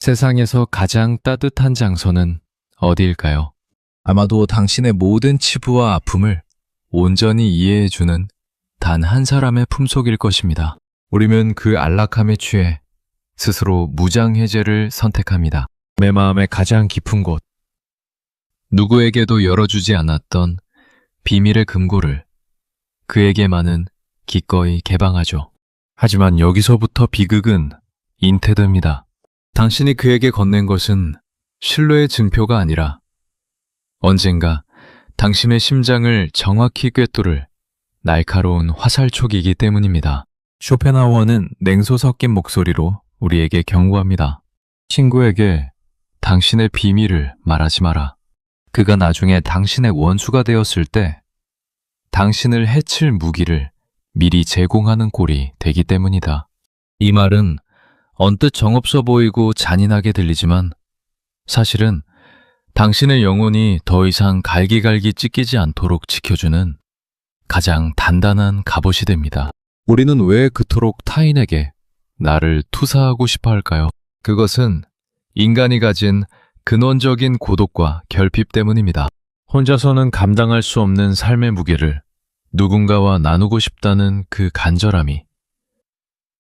세상에서 가장 따뜻한 장소는 어디일까요? 아마도 당신의 모든 치부와 아픔을 온전히 이해해주는 단 한 사람의 품속일 것입니다. 우리는 그 안락함에 취해 스스로 무장해제를 선택합니다. 내 마음의 가장 깊은 곳, 누구에게도 열어주지 않았던 비밀의 금고를 그에게만은 기꺼이 개방하죠. 하지만 여기서부터 비극은 인태됩니다. 당신이 그에게 건넨 것은 신뢰의 증표가 아니라 언젠가 당신의 심장을 정확히 꿰뚫을 날카로운 화살촉이기 때문입니다. 쇼펜하우어는 냉소 섞인 목소리로 우리에게 경고합니다. 친구에게 당신의 비밀을 말하지 마라. 그가 나중에 당신의 원수가 되었을 때 당신을 해칠 무기를 미리 제공하는 꼴이 되기 때문이다. 이 말은 언뜻 정없어 보이고 잔인하게 들리지만 사실은 당신의 영혼이 더 이상 갈기갈기 찢기지 않도록 지켜주는 가장 단단한 갑옷이 됩니다. 우리는 왜 그토록 타인에게 나를 투사하고 싶어 할까요? 그것은 인간이 가진 근원적인 고독과 결핍 때문입니다. 혼자서는 감당할 수 없는 삶의 무게를 누군가와 나누고 싶다는 그 간절함이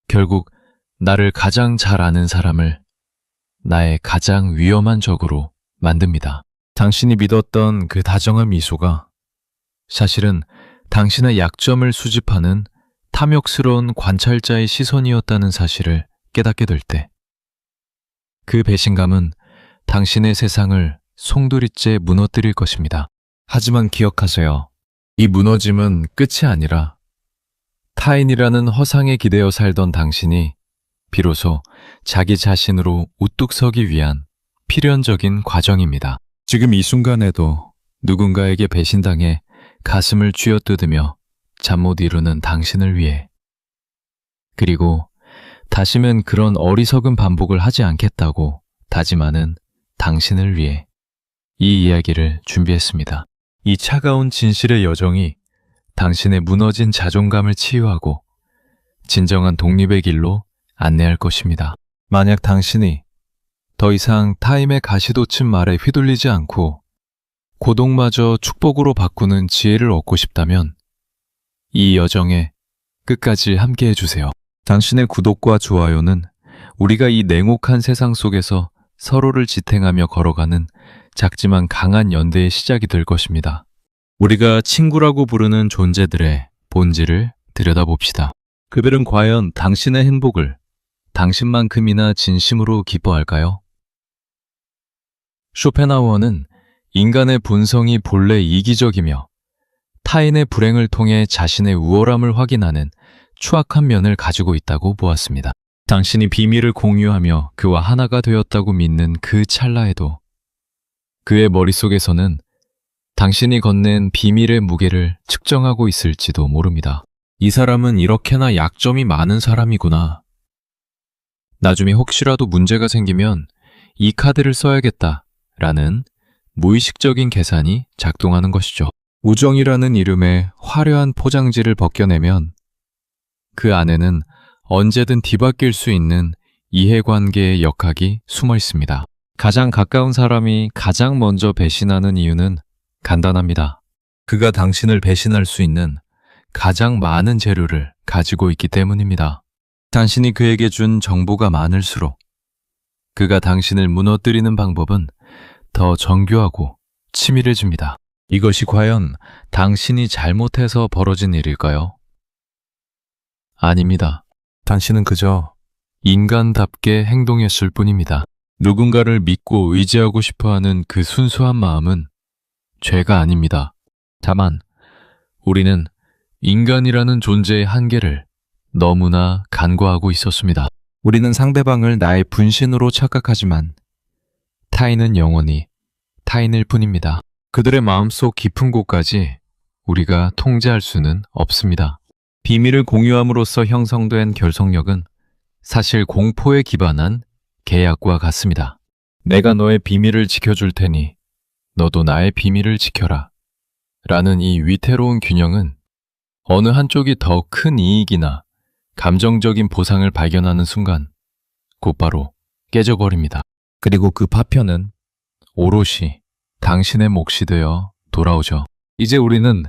결국 나를 가장 잘 아는 사람을 나의 가장 위험한 적으로 만듭니다. 당신이 믿었던 그 다정한 미소가 사실은 당신의 약점을 수집하는 탐욕스러운 관찰자의 시선이었다는 사실을 깨닫게 될 때, 그 배신감은 당신의 세상을 송두리째 무너뜨릴 것입니다. 하지만 기억하세요. 이 무너짐은 끝이 아니라 타인이라는 허상에 기대어 살던 당신이 비로소 자기 자신으로 우뚝 서기 위한 필연적인 과정입니다. 지금 이 순간에도 누군가에게 배신당해 가슴을 쥐어뜯으며 잠 못 이루는 당신을 위해, 그리고 다시는 그런 어리석은 반복을 하지 않겠다고 다짐하는 당신을 위해 이 이야기를 준비했습니다. 이 차가운 진실의 여정이 당신의 무너진 자존감을 치유하고 진정한 독립의 길로 안내할 것입니다. 만약 당신이 더 이상 타인의 가시돋친 말에 휘둘리지 않고 고독마저 축복으로 바꾸는 지혜를 얻고 싶다면 이 여정에 끝까지 함께 해주세요. 당신의 구독과 좋아요는 우리가 이 냉혹한 세상 속에서 서로를 지탱하며 걸어가는 작지만 강한 연대의 시작이 될 것입니다. 우리가 친구라고 부르는 존재들의 본질을 들여다봅시다. 그들은 과연 당신의 행복을 당신만큼이나 진심으로 기뻐할까요? 쇼펜하우어는 인간의 본성이 본래 이기적이며 타인의 불행을 통해 자신의 우월함을 확인하는 추악한 면을 가지고 있다고 보았습니다. 당신이 비밀을 공유하며 그와 하나가 되었다고 믿는 그 찰나에도 그의 머릿속에서는 당신이 건넨 비밀의 무게를 측정하고 있을지도 모릅니다. 이 사람은 이렇게나 약점이 많은 사람이구나. 나중에 혹시라도 문제가 생기면 이 카드를 써야겠다 라는 무의식적인 계산이 작동하는 것이죠. 우정이라는 이름의 화려한 포장지를 벗겨내면 그 안에는 언제든 뒤바뀔 수 있는 이해관계의 역학이 숨어 있습니다. 가장 가까운 사람이 가장 먼저 배신하는 이유는 간단합니다. 그가 당신을 배신할 수 있는 가장 많은 재료를 가지고 있기 때문입니다. 당신이 그에게 준 정보가 많을수록 그가 당신을 무너뜨리는 방법은 더 정교하고 치밀해집니다. 이것이 과연 당신이 잘못해서 벌어진 일일까요? 아닙니다. 당신은 그저 인간답게 행동했을 뿐입니다. 누군가를 믿고 의지하고 싶어하는 그 순수한 마음은 죄가 아닙니다. 다만 우리는 인간이라는 존재의 한계를 너무나 간과하고 있었습니다. 우리는 상대방을 나의 분신으로 착각하지만 타인은 영원히 타인일 뿐입니다. 그들의 마음속 깊은 곳까지 우리가 통제할 수는 없습니다. 비밀을 공유함으로써 형성된 결속력은 사실 공포에 기반한 계약과 같습니다. 내가 너의 비밀을 지켜줄 테니 너도 나의 비밀을 지켜라 라는 이 위태로운 균형은 어느 한쪽이 더 큰 이익이나 감정적인 보상을 발견하는 순간 곧바로 깨져버립니다. 그리고 그 파편은 오롯이 당신의 몫이 되어 돌아오죠. 이제 우리는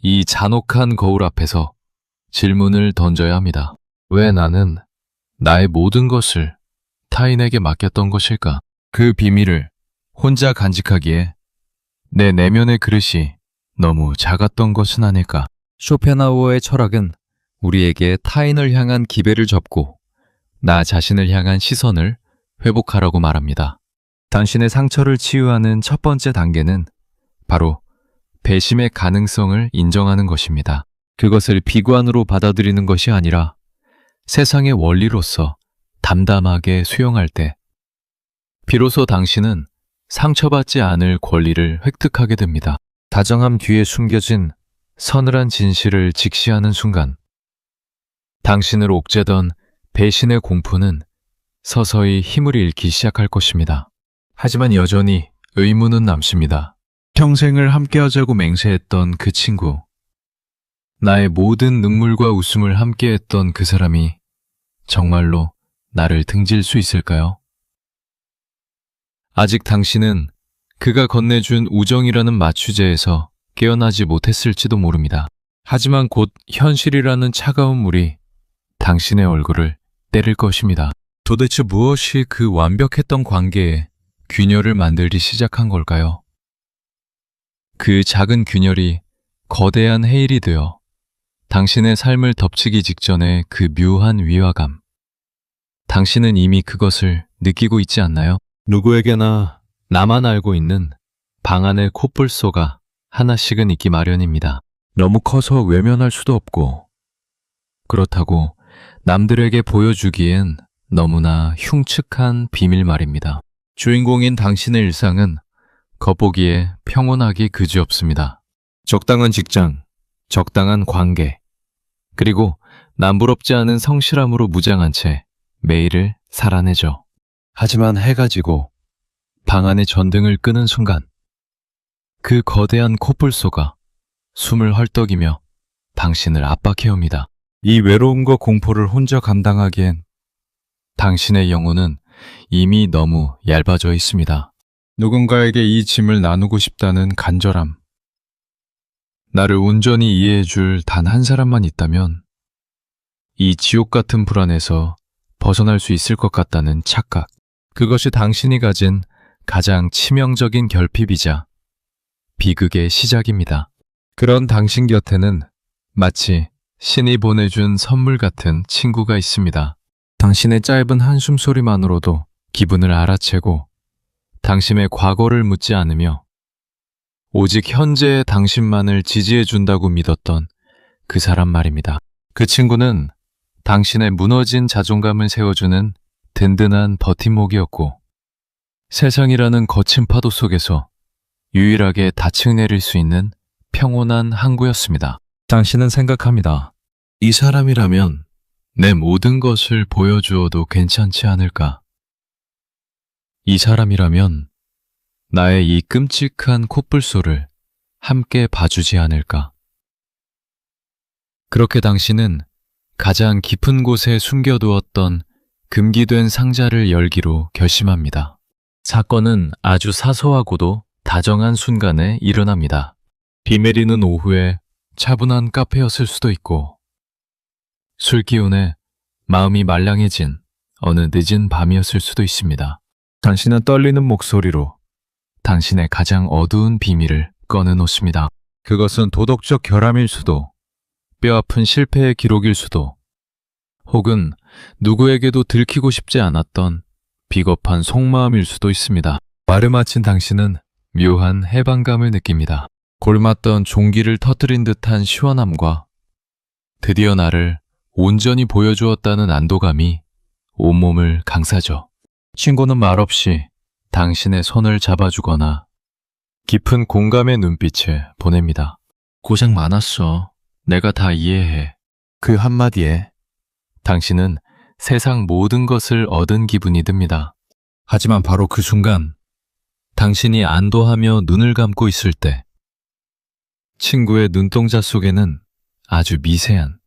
이 잔혹한 거울 앞에서 질문을 던져야 합니다. 왜 나는 나의 모든 것을 타인에게 맡겼던 것일까? 그 비밀을 혼자 간직하기에 내 내면의 그릇이 너무 작았던 것은 아닐까? 쇼펜하우어의 철학은 우리에게 타인을 향한 기배를 접고 나 자신을 향한 시선을 회복하라고 말합니다. 당신의 상처를 치유하는 첫 번째 단계는 바로 배심의 가능성을 인정하는 것입니다. 그것을 비관으로 받아들이는 것이 아니라 세상의 원리로서 담담하게 수용할 때 비로소 당신은 상처받지 않을 권리를 획득하게 됩니다. 다정함 뒤에 숨겨진 서늘한 진실을 직시하는 순간 당신을 옥죄던 배신의 공포는 서서히 힘을 잃기 시작할 것입니다. 하지만 여전히 의문은 남습니다. 평생을 함께하자고 맹세했던 그 친구, 나의 모든 눈물과 웃음을 함께했던 그 사람이 정말로 나를 등질 수 있을까요? 아직 당신은 그가 건네준 우정이라는 마취제에서 깨어나지 못했을지도 모릅니다. 하지만 곧 현실이라는 차가운 물이 당신의 얼굴을 때릴 것입니다. 도대체 무엇이 그 완벽했던 관계에 균열을 만들기 시작한 걸까요? 그 작은 균열이 거대한 해일이 되어 당신의 삶을 덮치기 직전의 그 묘한 위화감. 당신은 이미 그것을 느끼고 있지 않나요? 누구에게나 나만 알고 있는 방 안의 콧불소가 하나씩은 있기 마련입니다. 너무 커서 외면할 수도 없고, 그렇다고 남들에게 보여주기엔 너무나 흉측한 비밀 말입니다. 주인공인 당신의 일상은 겉보기에 평온하기 그지없습니다. 적당한 직장, 적당한 관계, 그리고 남부럽지 않은 성실함으로 무장한 채 매일을 살아내죠. 하지만 해가 지고 방 안의 전등을 끄는 순간 그 거대한 콧불소가 숨을 헐떡이며 당신을 압박해옵니다. 이 외로움과 공포를 혼자 감당하기엔 당신의 영혼은 이미 너무 얇아져 있습니다. 누군가에게 이 짐을 나누고 싶다는 간절함. 나를 온전히 이해해줄 단 한 사람만 있다면 이 지옥 같은 불안에서 벗어날 수 있을 것 같다는 착각. 그것이 당신이 가진 가장 치명적인 결핍이자 비극의 시작입니다. 그런 당신 곁에는 마치 신이 보내준 선물 같은 친구가 있습니다. 당신의 짧은 한숨 소리만으로도 기분을 알아채고 당신의 과거를 묻지 않으며 오직 현재의 당신만을 지지해준다고 믿었던 그 사람 말입니다. 그 친구는 당신의 무너진 자존감을 세워주는 든든한 버팀목이었고 세상이라는 거친 파도 속에서 유일하게 닻을 내릴 수 있는 평온한 항구였습니다. 당신은 생각합니다. 이 사람이라면 내 모든 것을 보여주어도 괜찮지 않을까? 이 사람이라면 나의 이 끔찍한 콧불소를 함께 봐주지 않을까? 그렇게 당신은 가장 깊은 곳에 숨겨두었던 금기된 상자를 열기로 결심합니다. 사건은 아주 사소하고도 다정한 순간에 일어납니다. 비 내리는 오후에 차분한 카페였을 수도 있고 술 기운에 마음이 말랑해진 어느 늦은 밤이었을 수도 있습니다. 당신은 떨리는 목소리로 당신의 가장 어두운 비밀을 꺼내놓습니다. 그것은 도덕적 결함일 수도, 뼈아픈 실패의 기록일 수도, 혹은 누구에게도 들키고 싶지 않았던 비겁한 속마음일 수도 있습니다. 말을 마친 당신은 묘한 해방감을 느낍니다. 골맞던 종기를 터뜨린 듯한 시원함과 드디어 나를 온전히 보여주었다는 안도감이 온몸을 감싸죠. 친구는 말없이 당신의 손을 잡아주거나 깊은 공감의 눈빛을 보냅니다. 고생 많았어. 내가 다 이해해. 그 한마디에 당신은 세상 모든 것을 얻은 기분이 듭니다. 하지만 바로 그 순간 당신이 안도하며 눈을 감고 있을 때 친구의 눈동자 속에는 아주 미세한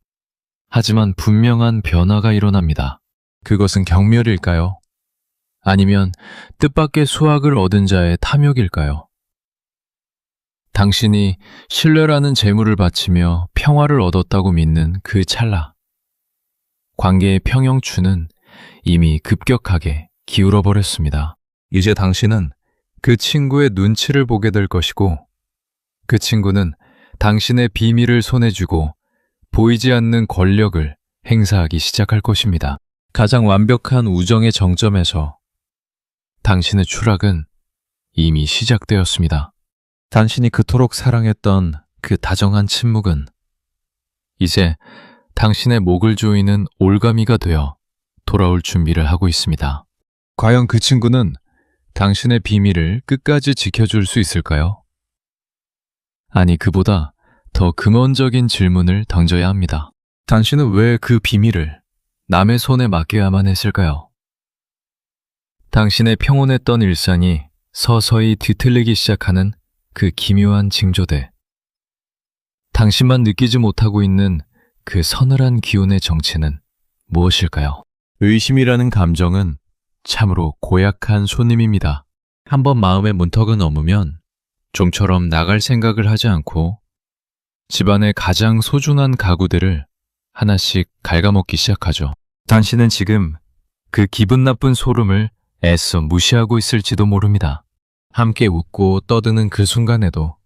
하지만 분명한 변화가 일어납니다. 그것은 경멸일까요? 아니면 뜻밖의 수확을 얻은 자의 탐욕일까요? 당신이 신뢰라는 재물을 바치며 평화를 얻었다고 믿는 그 찰나, 관계의 평형추는 이미 급격하게 기울어 버렸습니다. 이제 당신은 그 친구의 눈치를 보게 될 것이고, 그 친구는 당신의 비밀을 손에 쥐고 보이지 않는 권력을 행사하기 시작할 것입니다. 가장 완벽한 우정의 정점에서 당신의 추락은 이미 시작되었습니다. 당신이 그토록 사랑했던 그 다정한 침묵은 이제 당신의 목을 조이는 올가미가 되어 돌아올 준비를 하고 있습니다. 과연 그 친구는 당신의 비밀을 끝까지 지켜줄 수 있을까요? 아니, 그보다 더 근원적인 질문을 던져야 합니다. 당신은 왜 그 비밀을 남의 손에 맡겨야만 했을까요? 당신의 평온했던 일상이 서서히 뒤틀리기 시작하는 그 기묘한 징조들. 당신만 느끼지 못하고 있는 그 서늘한 기운의 정체는 무엇일까요? 의심이라는 감정은 참으로 고약한 손님입니다. 한번 마음의 문턱을 넘으면 좀처럼 나갈 생각을 하지 않고 집안의 가장 소중한 가구들을 하나씩 갉아먹기 시작하죠. 당신은 지금 그 기분 나쁜 소름을 애써 무시하고 있을지도 모릅니다. 함께 웃고 떠드는 그 순간에도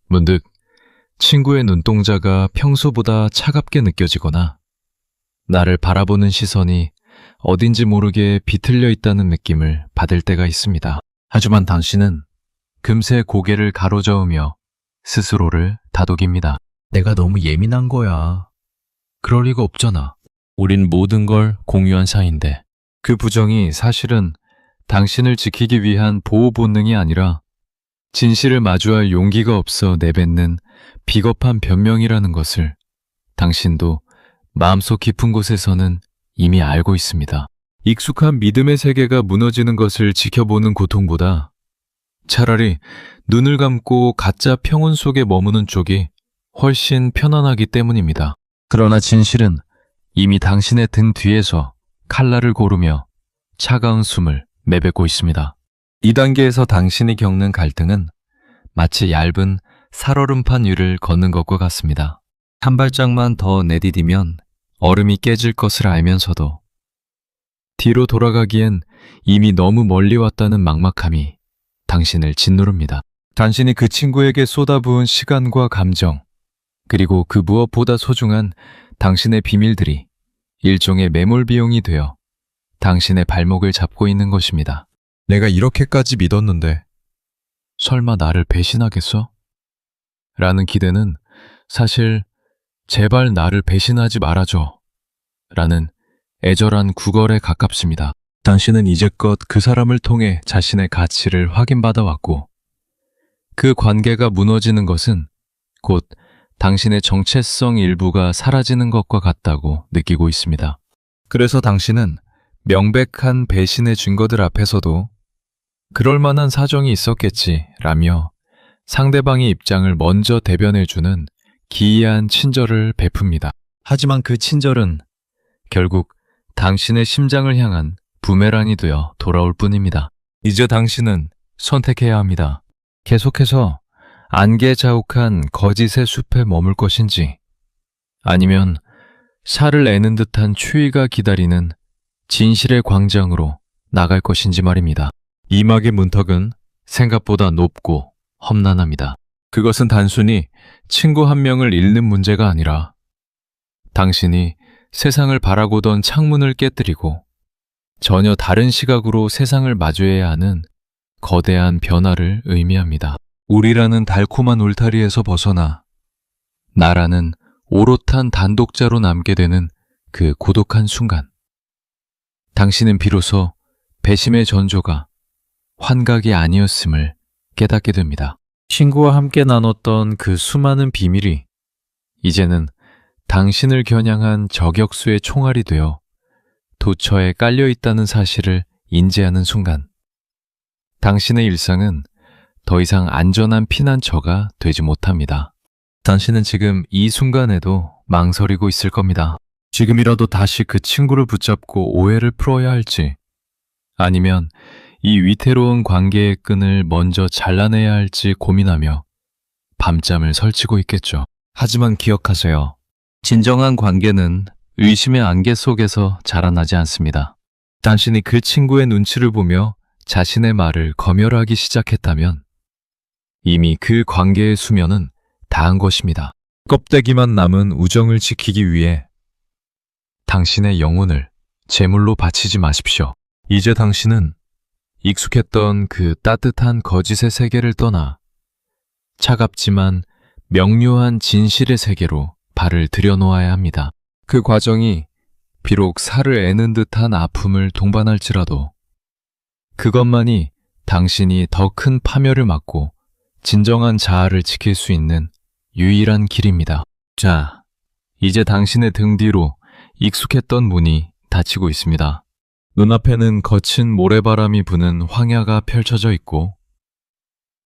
문득 친구의 눈동자가 평소보다 차갑게 느껴지거나 나를 바라보는 시선이 어딘지 모르게 비틀려 있다는 느낌을 받을 때가 있습니다. 하지만 당신은 금세 고개를 가로저으며 스스로를 다독입니다. 내가 너무 예민한 거야. 그럴 리가 없잖아. 우린 모든 걸 공유한 사이인데. 그 부정이 사실은 당신을 지키기 위한 보호 본능이 아니라 진실을 마주할 용기가 없어 내뱉는 비겁한 변명이라는 것을 당신도 마음속 깊은 곳에서는 이미 알고 있습니다. 익숙한 믿음의 세계가 무너지는 것을 지켜보는 고통보다 차라리 눈을 감고 가짜 평온 속에 머무는 쪽이 훨씬 편안하기 때문입니다. 그러나 진실은 이미 당신의 등 뒤에서 칼날을 고르며 차가운 숨을 내뱉고 있습니다. 이 단계에서 당신이 겪는 갈등은 마치 얇은 살얼음판 위를 걷는 것과 같습니다. 한 발짝만 더 내디디면 얼음이 깨질 것을 알면서도 뒤로 돌아가기엔 이미 너무 멀리 왔다는 막막함이 당신을 짓누릅니다. 당신이 그 친구에게 쏟아부은 시간과 감정, 그리고 그 무엇보다 소중한 당신의 비밀들이 일종의 매몰 비용이 되어 당신의 발목을 잡고 있는 것입니다. 내가 이렇게까지 믿었는데 설마 나를 배신하겠어? 라는 기대는 사실 제발 나를 배신하지 말아줘 라는 애절한 구걸에 가깝습니다. 당신은 이제껏 그 사람을 통해 자신의 가치를 확인받아 왔고 그 관계가 무너지는 것은 곧 당신의 정체성 일부가 사라지는 것과 같다고 느끼고 있습니다. 그래서 당신은 명백한 배신의 증거들 앞에서도 그럴 만한 사정이 있었겠지 라며 상대방의 입장을 먼저 대변해주는 기이한 친절을 베풉니다. 하지만 그 친절은 결국 당신의 심장을 향한 부메랑이 되어 돌아올 뿐입니다. 이제 당신은 선택해야 합니다. 계속해서 안개 자욱한 거짓의 숲에 머물 것인지 아니면 살을 내는 듯한 추위가 기다리는 진실의 광장으로 나갈 것인지 말입니다. 이막의 문턱은 생각보다 높고 험난합니다. 그것은 단순히 친구 한 명을 잃는 문제가 아니라 당신이 세상을 바라보던 창문을 깨뜨리고 전혀 다른 시각으로 세상을 마주해야 하는 거대한 변화를 의미합니다. 우리라는 달콤한 울타리에서 벗어나 나라는 오롯한 단독자로 남게 되는 그 고독한 순간, 당신은 비로소 배심의 전조가 환각이 아니었음을 깨닫게 됩니다. 친구와 함께 나눴던 그 수많은 비밀이 이제는 당신을 겨냥한 저격수의 총알이 되어 도처에 깔려있다는 사실을 인지하는 순간, 당신의 일상은 더 이상 안전한 피난처가 되지 못합니다. 당신은 지금 이 순간에도 망설이고 있을 겁니다. 지금이라도 다시 그 친구를 붙잡고 오해를 풀어야 할지, 아니면 이 위태로운 관계의 끈을 먼저 잘라내야 할지 고민하며 밤잠을 설치고 있겠죠. 하지만 기억하세요. 진정한 관계는 의심의 안개 속에서 자라나지 않습니다. 당신이 그 친구의 눈치를 보며 자신의 말을 검열하기 시작했다면 이미 그 관계의 수면은 닿은 것입니다. 껍데기만 남은 우정을 지키기 위해 당신의 영혼을 제물로 바치지 마십시오. 이제 당신은 익숙했던 그 따뜻한 거짓의 세계를 떠나 차갑지만 명료한 진실의 세계로 발을 들여놓아야 합니다. 그 과정이 비록 살을 애는 듯한 아픔을 동반할지라도 그것만이 당신이 더 큰 파멸을 막고 진정한 자아를 지킬 수 있는 유일한 길입니다. 자, 이제 당신의 등 뒤로 익숙했던 문이 닫히고 있습니다. 눈앞에는 거친 모래바람이 부는 황야가 펼쳐져 있고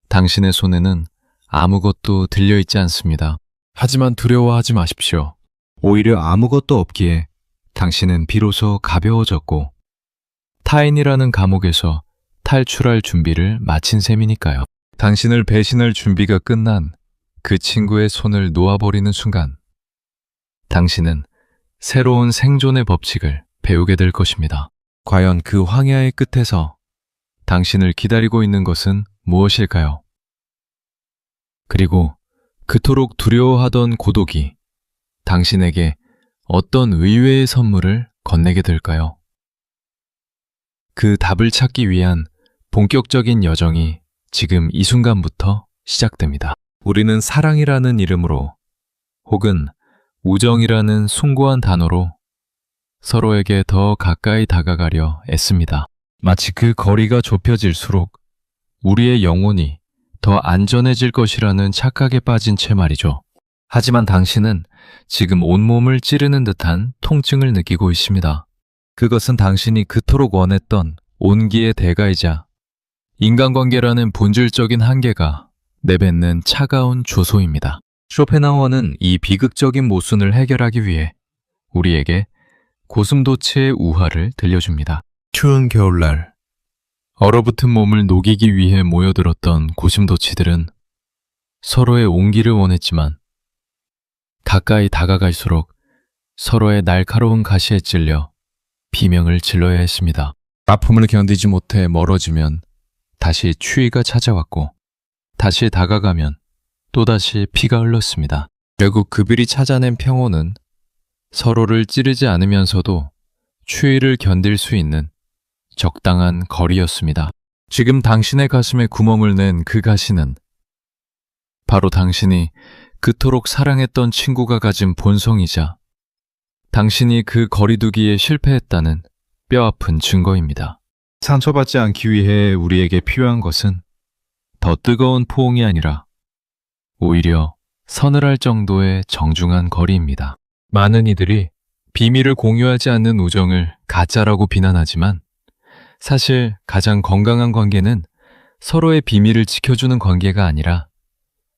당신의 손에는 아무것도 들려있지 않습니다. 하지만 두려워하지 마십시오. 오히려 아무것도 없기에 당신은 비로소 가벼워졌고 타인이라는 감옥에서 탈출할 준비를 마친 셈이니까요. 당신을 배신할 준비가 끝난 그 친구의 손을 놓아버리는 순간 당신은 새로운 생존의 법칙을 배우게 될 것입니다. 과연 그 황야의 끝에서 당신을 기다리고 있는 것은 무엇일까요? 그리고 그토록 두려워하던 고독이 당신에게 어떤 의외의 선물을 건네게 될까요? 그 답을 찾기 위한 본격적인 여정이 지금 이 순간부터 시작됩니다. 우리는 사랑이라는 이름으로 혹은 우정이라는 숭고한 단어로 서로에게 더 가까이 다가가려 애씁니다. 마치 그 거리가 좁혀질수록 우리의 영혼이 더 안전해질 것이라는 착각에 빠진 채 말이죠. 하지만 당신은 지금 온몸을 찌르는 듯한 통증을 느끼고 있습니다. 그것은 당신이 그토록 원했던 온기의 대가이자 인간관계라는 본질적인 한계가 내뱉는 차가운 조소입니다. 쇼펜하우어는 이 비극적인 모순을 해결하기 위해 우리에게 고슴도치의 우화를 들려줍니다. 추운 겨울날 얼어붙은 몸을 녹이기 위해 모여들었던 고슴도치들은 서로의 온기를 원했지만 가까이 다가갈수록 서로의 날카로운 가시에 찔려 비명을 질러야 했습니다. 아픔을 견디지 못해 멀어지면 다시 추위가 찾아왔고 다시 다가가면 또다시 피가 흘렀습니다. 결국 그들이 찾아낸 평온은 서로를 찌르지 않으면서도 추위를 견딜 수 있는 적당한 거리였습니다. 지금 당신의 가슴에 구멍을 낸 그 가시는 바로 당신이 그토록 사랑했던 친구가 가진 본성이자 당신이 그 거리두기에 실패했다는 뼈아픈 증거입니다. 상처받지 않기 위해 우리에게 필요한 것은 더 뜨거운 포옹이 아니라 오히려 서늘할 정도의 정중한 거리입니다. 많은 이들이 비밀을 공유하지 않는 우정을 가짜라고 비난하지만 사실 가장 건강한 관계는 서로의 비밀을 지켜주는 관계가 아니라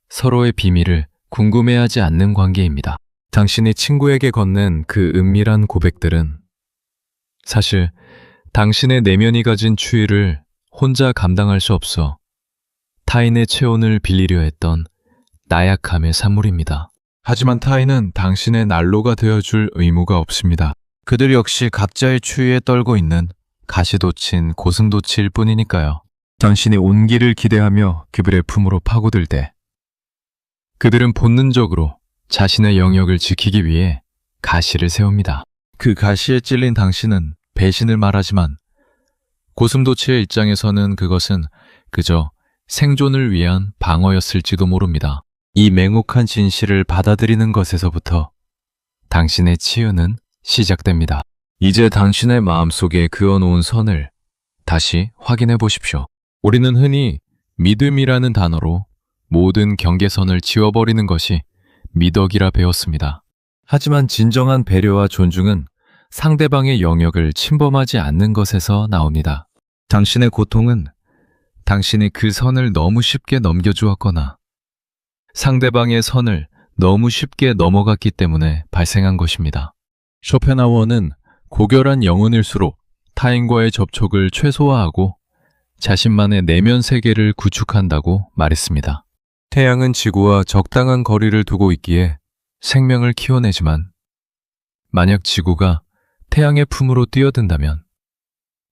서로의 비밀을 궁금해하지 않는 관계입니다. 당신이 친구에게 건넨 그 은밀한 고백들은 사실 당신의 내면이 가진 추위를 혼자 감당할 수 없어 타인의 체온을 빌리려 했던 나약함의 산물입니다. 하지만 타인은 당신의 난로가 되어줄 의무가 없습니다. 그들 역시 각자의 추위에 떨고 있는 가시돋친 고슴도치일 뿐이니까요. 당신이 온기를 기대하며 그들의 품으로 파고들 때 그들은 본능적으로 자신의 영역을 지키기 위해 가시를 세웁니다. 그 가시에 찔린 당신은 배신을 말하지만 고슴도치의 입장에서는 그것은 그저 생존을 위한 방어였을지도 모릅니다. 이 맹혹한 진실을 받아들이는 것에서부터 당신의 치유는 시작됩니다. 이제 당신의 마음속에 그어놓은 선을 다시 확인해 보십시오. 우리는 흔히 믿음이라는 단어로 모든 경계선을 지워버리는 것이 미덕이라 배웠습니다. 하지만 진정한 배려와 존중은 상대방의 영역을 침범하지 않는 것에서 나옵니다. 당신의 고통은 당신이 그 선을 너무 쉽게 넘겨주었거나 상대방의 선을 너무 쉽게 넘어갔기 때문에 발생한 것입니다. 쇼펜하우어는 고결한 영혼일수록 타인과의 접촉을 최소화하고 자신만의 내면 세계를 구축한다고 말했습니다. 태양은 지구와 적당한 거리를 두고 있기에 생명을 키워내지만 만약 지구가 태양의 품으로 뛰어든다면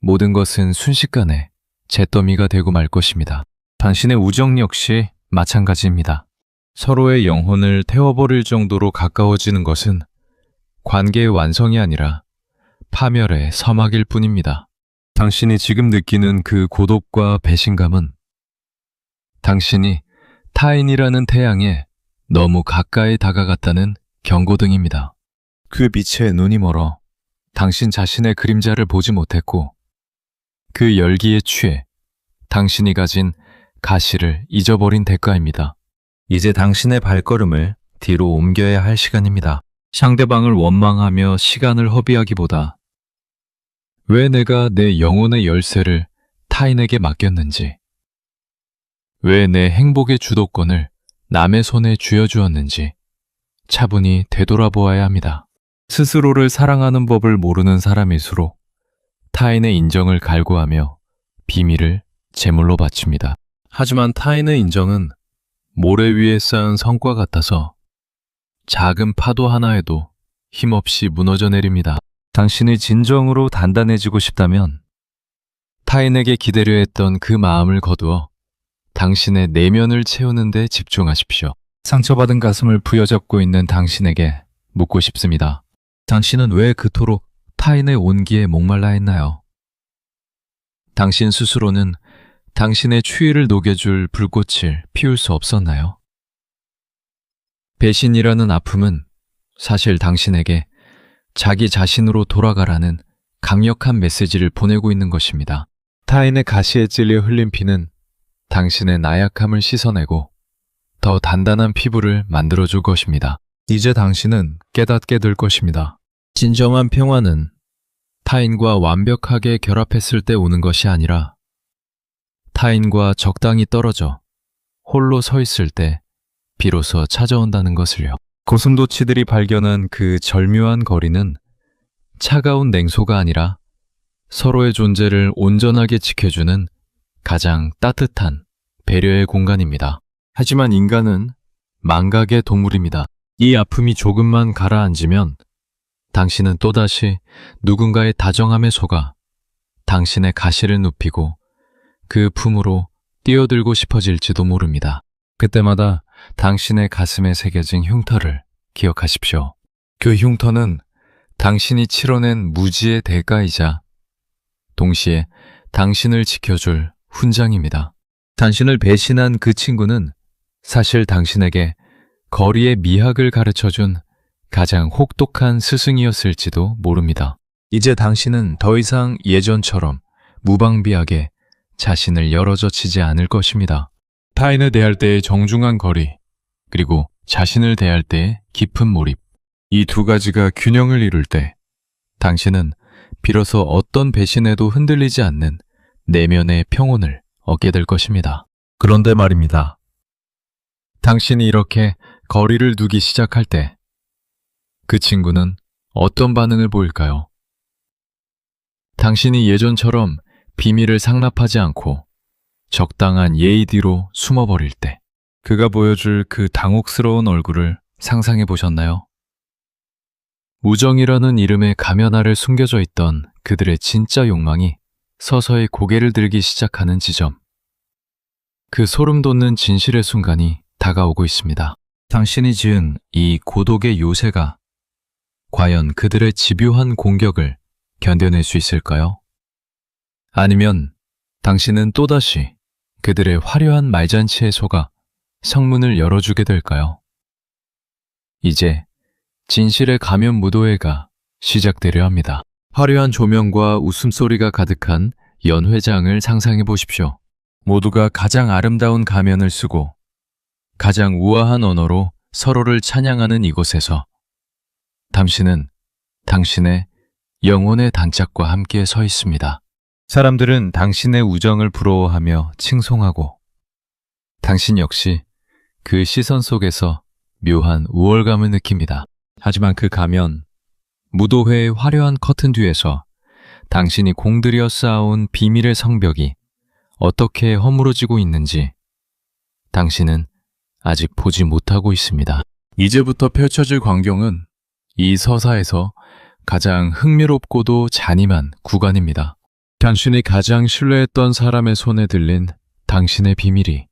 모든 것은 순식간에 잿더미가 되고 말 것입니다. 당신의 우정 역시 마찬가지입니다. 서로의 영혼을 태워버릴 정도로 가까워지는 것은 관계의 완성이 아니라 파멸의 서막일 뿐입니다. 당신이 지금 느끼는 그 고독과 배신감은 당신이 타인이라는 태양에 너무 가까이 다가갔다는 경고등입니다. 그 빛에 눈이 멀어 당신 자신의 그림자를 보지 못했고 그 열기에 취해 당신이 가진 가시를 잊어버린 대가입니다. 이제 당신의 발걸음을 뒤로 옮겨야 할 시간입니다. 상대방을 원망하며 시간을 허비하기보다 왜 내가 내 영혼의 열쇠를 타인에게 맡겼는지, 왜 내 행복의 주도권을 남의 손에 쥐어주었는지 차분히 되돌아보아야 합니다. 스스로를 사랑하는 법을 모르는 사람일수록 타인의 인정을 갈구하며 비밀을 제물로 바칩니다. 하지만 타인의 인정은 모래 위에 쌓은 성과 같아서 작은 파도 하나에도 힘없이 무너져 내립니다. 당신이 진정으로 단단해지고 싶다면 타인에게 기대려 했던 그 마음을 거두어 당신의 내면을 채우는 데 집중하십시오. 상처받은 가슴을 부여잡고 있는 당신에게 묻고 싶습니다. 당신은 왜 그토록 타인의 온기에 목말라 했나요? 당신 스스로는 당신의 추위를 녹여줄 불꽃을 피울 수 없었나요? 배신이라는 아픔은 사실 당신에게 자기 자신으로 돌아가라는 강력한 메시지를 보내고 있는 것입니다. 타인의 가시에 찔려 흘린 피는 당신의 나약함을 씻어내고 더 단단한 피부를 만들어줄 것입니다. 이제 당신은 깨닫게 될 것입니다. 진정한 평화는 타인과 완벽하게 결합했을 때 오는 것이 아니라 타인과 적당히 떨어져 홀로 서 있을 때 비로소 찾아온다는 것을요. 고슴도치들이 발견한 그 절묘한 거리는 차가운 냉소가 아니라 서로의 존재를 온전하게 지켜주는 가장 따뜻한 배려의 공간입니다. 하지만 인간은 망각의 동물입니다. 이 아픔이 조금만 가라앉으면 당신은 또다시 누군가의 다정함에 속아 당신의 가시를 눕히고 그 품으로 뛰어들고 싶어질지도 모릅니다. 그때마다 당신의 가슴에 새겨진 흉터를 기억하십시오. 그 흉터는 당신이 치러낸 무지의 대가이자 동시에 당신을 지켜줄 훈장입니다. 당신을 배신한 그 친구는 사실 당신에게 거리의 미학을 가르쳐준 가장 혹독한 스승이었을지도 모릅니다. 이제 당신은 더 이상 예전처럼 무방비하게 자신을 열어젖히지 않을 것입니다. 타인을 대할 때의 정중한 거리, 그리고 자신을 대할 때의 깊은 몰입, 이 두 가지가 균형을 이룰 때 당신은 비로소 어떤 배신에도 흔들리지 않는 내면의 평온을 얻게 될 것입니다. 그런데 말입니다. 당신이 이렇게 거리를 두기 시작할 때 그 친구는 어떤 반응을 보일까요? 당신이 예전처럼 비밀을 상납하지 않고 적당한 예의 뒤로 숨어버릴 때 그가 보여줄 그 당혹스러운 얼굴을 상상해 보셨나요? 우정이라는 이름의 가면 아래 숨겨져 있던 그들의 진짜 욕망이 서서히 고개를 들기 시작하는 지점. 그 소름 돋는 진실의 순간이 다가오고 있습니다. 당신이 지은 이 고독의 요새가 과연 그들의 집요한 공격을 견뎌낼 수 있을까요? 아니면 당신은 또다시 그들의 화려한 말잔치에 속아 성문을 열어주게 될까요? 이제 진실의 가면 무도회가 시작되려 합니다. 화려한 조명과 웃음소리가 가득한 연회장을 상상해 보십시오. 모두가 가장 아름다운 가면을 쓰고 가장 우아한 언어로 서로를 찬양하는 이곳에서 당신은 당신의 영혼의 단짝과 함께 서 있습니다. 사람들은 당신의 우정을 부러워하며 칭송하고 당신 역시 그 시선 속에서 묘한 우월감을 느낍니다. 하지만 그 가면, 무도회의 화려한 커튼 뒤에서 당신이 공들여 쌓아온 비밀의 성벽이 어떻게 허물어지고 있는지 당신은 아직 보지 못하고 있습니다. 이제부터 펼쳐질 광경은 이 서사에서 가장 흥미롭고도 잔인한 구간입니다. 당신이 가장 신뢰했던 사람의 손에 들린 당신의 비밀이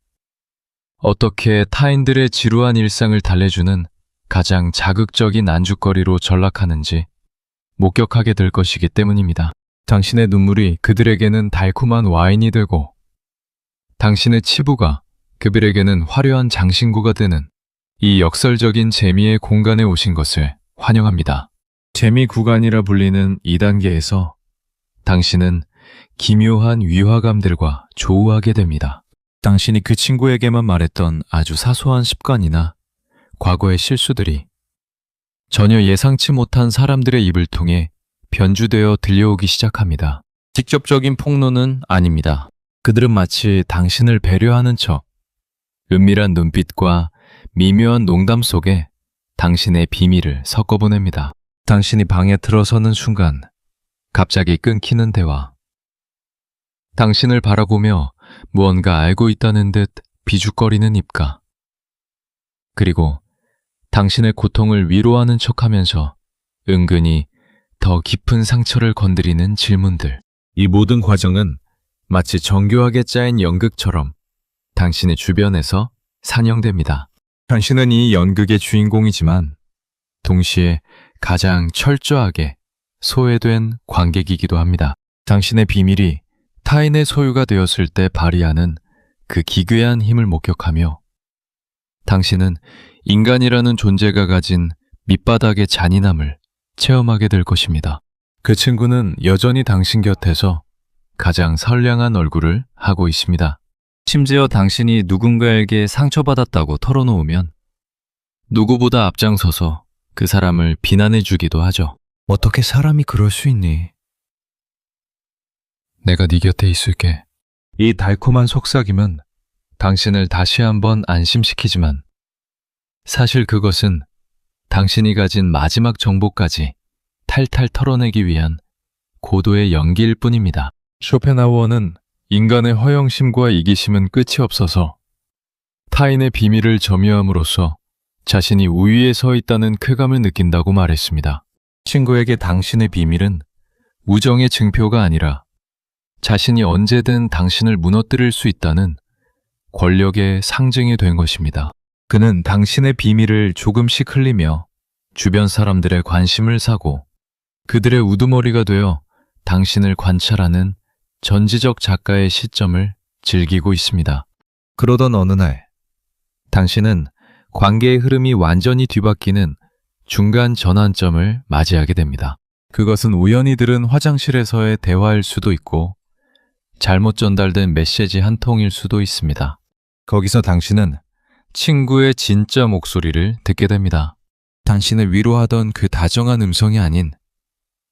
어떻게 타인들의 지루한 일상을 달래주는 가장 자극적인 안주거리로 전락하는지 목격하게 될 것이기 때문입니다. 당신의 눈물이 그들에게는 달콤한 와인이 되고 당신의 치부가 그들에게는 화려한 장신구가 되는 이 역설적인 재미의 공간에 오신 것을 환영합니다. 재미 구간이라 불리는 2단계에서 당신은 기묘한 위화감들과 조우하게 됩니다. 당신이 그 친구에게만 말했던 아주 사소한 습관이나 과거의 실수들이 전혀 예상치 못한 사람들의 입을 통해 변주되어 들려오기 시작합니다. 직접적인 폭로는 아닙니다. 그들은 마치 당신을 배려하는 척 은밀한 눈빛과 미묘한 농담 속에 당신의 비밀을 섞어보냅니다. 당신이 방에 들어서는 순간 갑자기 끊기는 대화. 당신을 바라보며 무언가 알고 있다는 듯 비죽거리는 입가. 그리고 당신의 고통을 위로하는 척하면서 은근히 더 깊은 상처를 건드리는 질문들. 이 모든 과정은 마치 정교하게 짜인 연극처럼 당신의 주변에서 산영됩니다. 당신은 이 연극의 주인공이지만 동시에 가장 철저하게 소외된 관객이기도 합니다. 당신의 비밀이 타인의 소유가 되었을 때 발휘하는 그 기괴한 힘을 목격하며 당신은 인간이라는 존재가 가진 밑바닥의 잔인함을 체험하게 될 것입니다. 그 친구는 여전히 당신 곁에서 가장 선량한 얼굴을 하고 있습니다. 심지어 당신이 누군가에게 상처받았다고 털어놓으면 누구보다 앞장서서 그 사람을 비난해 주기도 하죠. 어떻게 사람이 그럴 수 있니? 내가 네 곁에 있을게. 이 달콤한 속삭임은 당신을 다시 한번 안심시키지만 사실 그것은 당신이 가진 마지막 정보까지 탈탈 털어내기 위한 고도의 연기일 뿐입니다. 쇼펜하우어는 인간의 허영심과 이기심은 끝이 없어서 타인의 비밀을 점유함으로써 자신이 우위에 서 있다는 쾌감을 느낀다고 말했습니다. 친구에게 당신의 비밀은 우정의 증표가 아니라 자신이 언제든 당신을 무너뜨릴 수 있다는 권력의 상징이 된 것입니다. 그는 당신의 비밀을 조금씩 흘리며 주변 사람들의 관심을 사고 그들의 우두머리가 되어 당신을 관찰하는 전지적 작가의 시점을 즐기고 있습니다. 그러던 어느 날, 당신은 관계의 흐름이 완전히 뒤바뀌는 중간 전환점을 맞이하게 됩니다. 그것은 우연히 들은 화장실에서의 대화일 수도 있고 잘못 전달된 메시지 한 통일 수도 있습니다. 거기서 당신은 친구의 진짜 목소리를 듣게 됩니다. 당신을 위로하던 그 다정한 음성이 아닌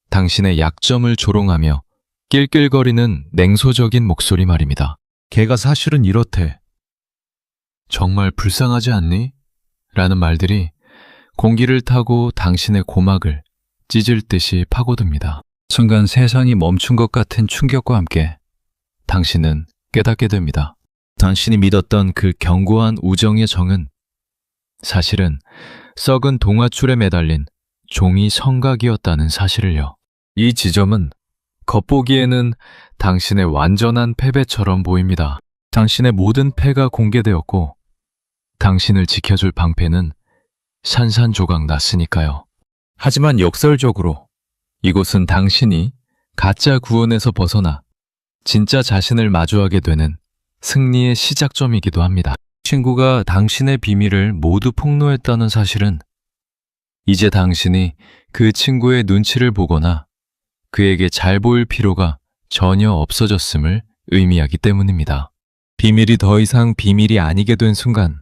당신의 약점을 조롱하며 낄낄거리는 냉소적인 목소리 말입니다. 걔가 사실은 이렇대. 정말 불쌍하지 않니? 라는 말들이 공기를 타고 당신의 고막을 찢을 듯이 파고듭니다. 순간 세상이 멈춘 것 같은 충격과 함께 당신은 깨닫게 됩니다. 당신이 믿었던 그 견고한 우정의 정은 사실은 썩은 동화줄에 매달린 종이 성각이었다는 사실을요. 이 지점은 겉보기에는 당신의 완전한 패배처럼 보입니다. 당신의 모든 패가 공개되었고 당신을 지켜줄 방패는 산산조각 났으니까요. 하지만 역설적으로 이곳은 당신이 가짜 구원에서 벗어나 진짜 자신을 마주하게 되는 승리의 시작점이기도 합니다. 친구가 당신의 비밀을 모두 폭로했다는 사실은 이제 당신이 그 친구의 눈치를 보거나 그에게 잘 보일 필요가 전혀 없어졌음을 의미하기 때문입니다. 비밀이 더 이상 비밀이 아니게 된 순간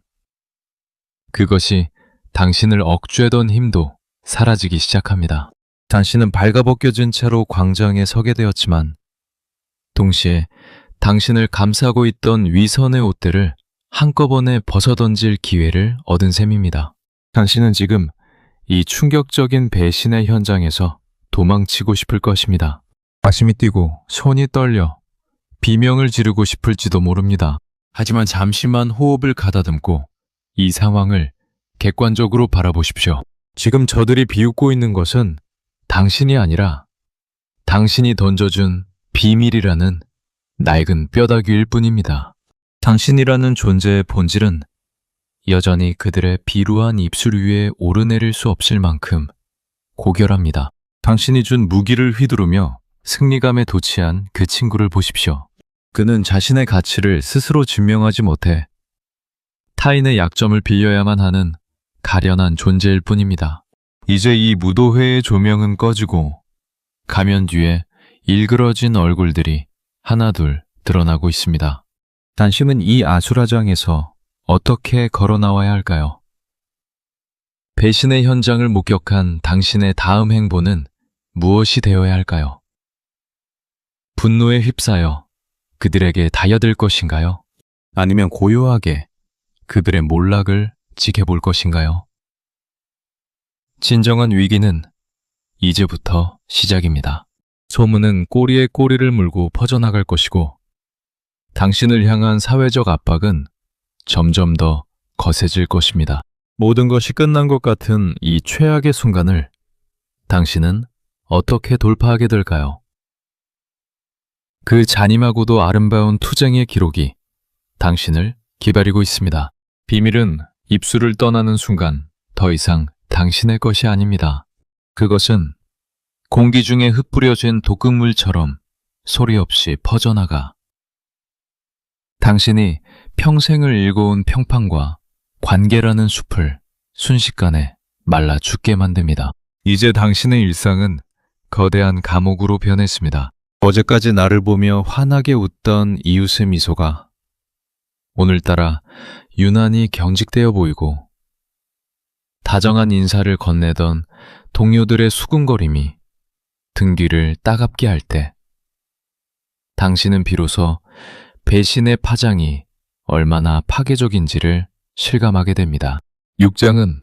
그것이 당신을 억죄던 힘도 사라지기 시작합니다. 당신은 발가벗겨진 채로 광장에 서게 되었지만 동시에 당신을 감싸고 있던 위선의 옷들을 한꺼번에 벗어던질 기회를 얻은 셈입니다. 당신은 지금 이 충격적인 배신의 현장에서 도망치고 싶을 것입니다. 가심이 뛰고 손이 떨려 비명을 지르고 싶을지도 모릅니다. 하지만 잠시만 호흡을 가다듬고 이 상황을 객관적으로 바라보십시오. 지금 저들이 비웃고 있는 것은 당신이 아니라 당신이 던져준 비밀이라는 낡은 뼈다귀일 뿐입니다. 당신이라는 존재의 본질은 여전히 그들의 비루한 입술 위에 오르내릴 수 없을 만큼 고결합니다. 당신이 준 무기를 휘두르며 승리감에 도취한 그 친구를 보십시오. 그는 자신의 가치를 스스로 증명하지 못해 타인의 약점을 빌려야만 하는 가련한 존재일 뿐입니다. 이제 이 무도회의 조명은 꺼지고 가면 뒤에 일그러진 얼굴들이 하나둘 드러나고 있습니다. 당신은 이 아수라장에서 어떻게 걸어 나와야 할까요? 배신의 현장을 목격한 당신의 다음 행보는 무엇이 되어야 할까요? 분노에 휩싸여 그들에게 달려들 것인가요? 아니면 고요하게 그들의 몰락을 지켜볼 것인가요? 진정한 위기는 이제부터 시작입니다. 소문은 꼬리에 꼬리를 물고 퍼져나갈 것이고 당신을 향한 사회적 압박은 점점 더 거세질 것입니다. 모든 것이 끝난 것 같은 이 최악의 순간을 당신은 어떻게 돌파하게 될까요? 그 잔인하고도 아름다운 투쟁의 기록이 당신을 기다리고 있습니다. 비밀은 입술을 떠나는 순간 더 이상 당신의 것이 아닙니다. 그것은 공기 중에 흩뿌려진 독극물처럼 소리 없이 퍼져나가 당신이 평생을 일궈온 평판과 관계라는 숲을 순식간에 말라 죽게 만듭니다. 이제 당신의 일상은 거대한 감옥으로 변했습니다. 어제까지 나를 보며 환하게 웃던 이웃의 미소가 오늘따라 유난히 경직되어 보이고 다정한 인사를 건네던 동료들의 수군거림이 등 뒤를 따갑게 할 때 당신은 비로소 배신의 파장이 얼마나 파괴적인지를 실감하게 됩니다. 6장은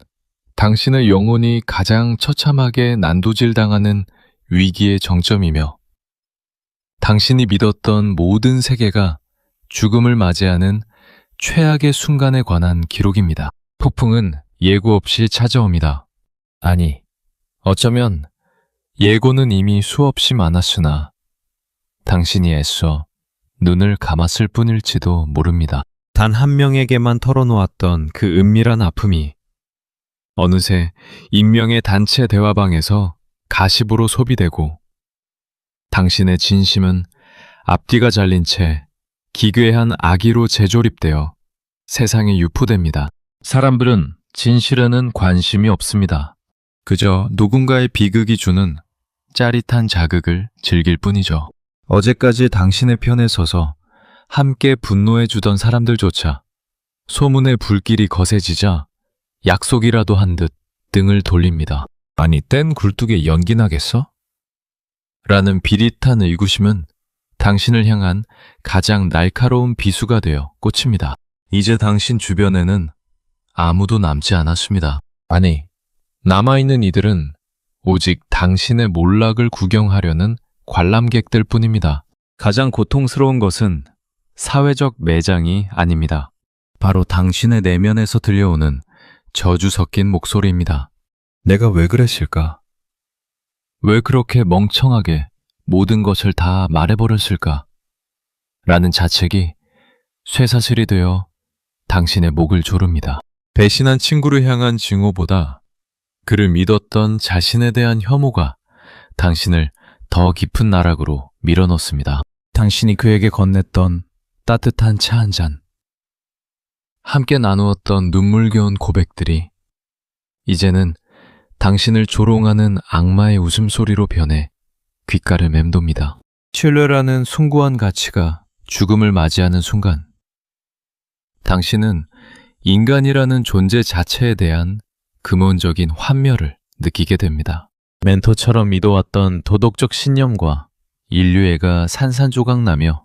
당신의 영혼이 가장 처참하게 난도질당하는 위기의 정점이며 당신이 믿었던 모든 세계가 죽음을 맞이하는 최악의 순간에 관한 기록입니다. 폭풍은 예고 없이 찾아옵니다. 아니, 어쩌면 예고는 이미 수없이 많았으나 당신이 애써 눈을 감았을 뿐일지도 모릅니다. 단 한 명에게만 털어놓았던 그 은밀한 아픔이 어느새 인명의 단체 대화방에서 가십으로 소비되고 당신의 진심은 앞뒤가 잘린 채 기괴한 악의로 재조립되어 세상에 유포됩니다. 사람들은 진실에는 관심이 없습니다. 그저 누군가의 비극이 주는 짜릿한 자극을 즐길 뿐이죠. 어제까지 당신의 편에 서서 함께 분노해주던 사람들조차 소문의 불길이 거세지자 약속이라도 한 듯 등을 돌립니다. 아니, 뗀 굴뚝에 연기 나겠어? 라는 비릿한 의구심은 당신을 향한 가장 날카로운 비수가 되어 꽂힙니다. 이제 당신 주변에는 아무도 남지 않았습니다. 아니, 남아있는 이들은 오직 당신의 몰락을 구경하려는 관람객들 뿐입니다. 가장 고통스러운 것은 사회적 매장이 아닙니다. 바로 당신의 내면에서 들려오는 저주 섞인 목소리입니다. 내가 왜 그랬을까? 왜 그렇게 멍청하게 모든 것을 다 말해버렸을까? 라는 자책이 쇠사슬이 되어 당신의 목을 조릅니다. 배신한 친구를 향한 증오보다 그를 믿었던 자신에 대한 혐오가 당신을 더 깊은 나락으로 밀어넣습니다. 당신이 그에게 건넸던 따뜻한 차 한 잔, 함께 나누었던 눈물겨운 고백들이 이제는 당신을 조롱하는 악마의 웃음소리로 변해 귓가를 맴돕니다. 신뢰라는 숭고한 가치가 죽음을 맞이하는 순간 당신은 인간이라는 존재 자체에 대한 근원적인 환멸을 느끼게 됩니다. 멘토처럼 믿어왔던 도덕적 신념과 인류애가 산산조각 나며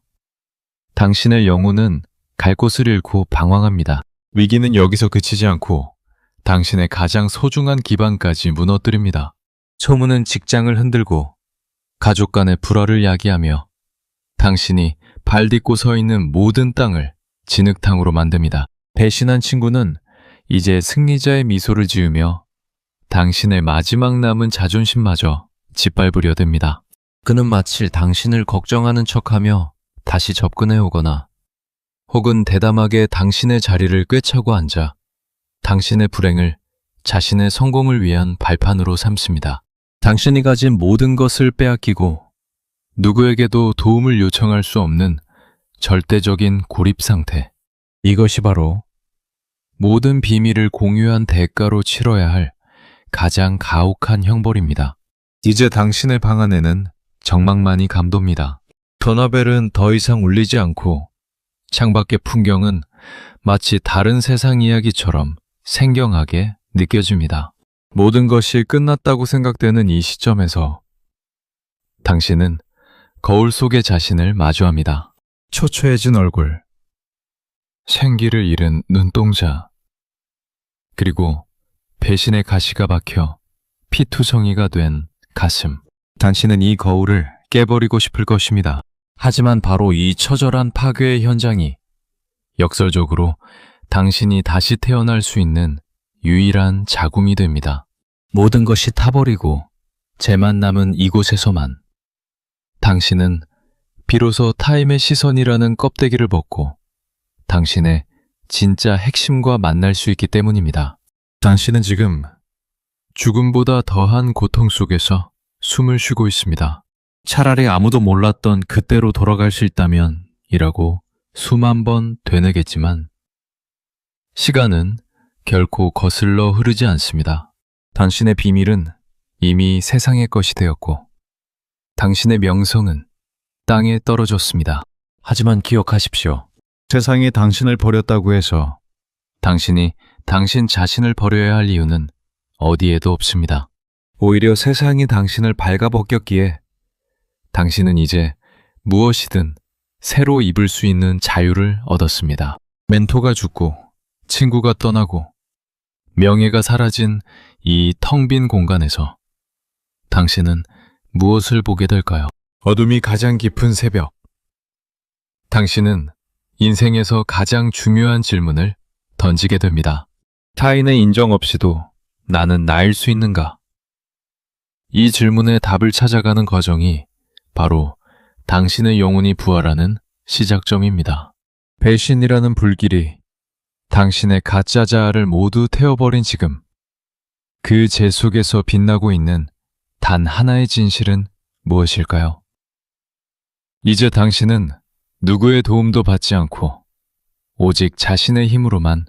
당신의 영혼은 갈 곳을 잃고 방황합니다. 위기는 여기서 그치지 않고 당신의 가장 소중한 기반까지 무너뜨립니다. 소문은 직장을 흔들고 가족 간의 불화를 야기하며 당신이 발 딛고 서 있는 모든 땅을 진흙탕으로 만듭니다. 배신한 친구는 이제 승리자의 미소를 지으며 당신의 마지막 남은 자존심마저 짓밟으려 듭니다. 그는 마치 당신을 걱정하는 척하며 다시 접근해 오거나 혹은 대담하게 당신의 자리를 꿰차고 앉아 당신의 불행을 자신의 성공을 위한 발판으로 삼습니다. 당신이 가진 모든 것을 빼앗기고 누구에게도 도움을 요청할 수 없는 절대적인 고립 상태. 이것이 바로 모든 비밀을 공유한 대가로 치러야 할 가장 가혹한 형벌입니다. 이제 당신의 방 안에는 정막만이 감돕니다. 전화벨은 더 이상 울리지 않고 창밖의 풍경은 마치 다른 세상 이야기처럼 생경하게 느껴집니다. 모든 것이 끝났다고 생각되는 이 시점에서 당신은 거울 속의 자신을 마주합니다. 초췌해진 얼굴, 생기를 잃은 눈동자, 그리고 배신의 가시가 박혀 피투성이가 된 가슴. 당신은 이 거울을 깨버리고 싶을 것입니다. 하지만 바로 이 처절한 파괴의 현장이 역설적으로 당신이 다시 태어날 수 있는 유일한 자궁이 됩니다. 모든 것이 타버리고 재만 남은 이곳에서만 당신은 비로소 타임의 시선이라는 껍데기를 벗고 당신의 진짜 핵심과 만날 수 있기 때문입니다. 당신은 지금 죽음보다 더한 고통 속에서 숨을 쉬고 있습니다. 차라리 아무도 몰랐던 그때로 돌아갈 수 있다면 이라고 수만 번 되뇌겠지만 시간은 결코 거슬러 흐르지 않습니다. 당신의 비밀은 이미 세상의 것이 되었고 당신의 명성은 땅에 떨어졌습니다. 하지만 기억하십시오. 세상이 당신을 버렸다고 해서 당신이 당신 자신을 버려야 할 이유는 어디에도 없습니다. 오히려 세상이 당신을 발가벗겼기에 당신은 이제 무엇이든 새로 입을 수 있는 자유를 얻었습니다. 멘토가 죽고 친구가 떠나고 명예가 사라진 이 텅 빈 공간에서 당신은 무엇을 보게 될까요? 어둠이 가장 깊은 새벽. 당신은 인생에서 가장 중요한 질문을 던지게 됩니다. 타인의 인정 없이도 나는 나일 수 있는가? 이 질문에 답을 찾아가는 과정이 바로 당신의 영혼이 부활하는 시작점입니다. 배신이라는 불길이 당신의 가짜 자아를 모두 태워버린 지금, 그 재 속에서 빛나고 있는 단 하나의 진실은 무엇일까요? 이제 당신은 누구의 도움도 받지 않고 오직 자신의 힘으로만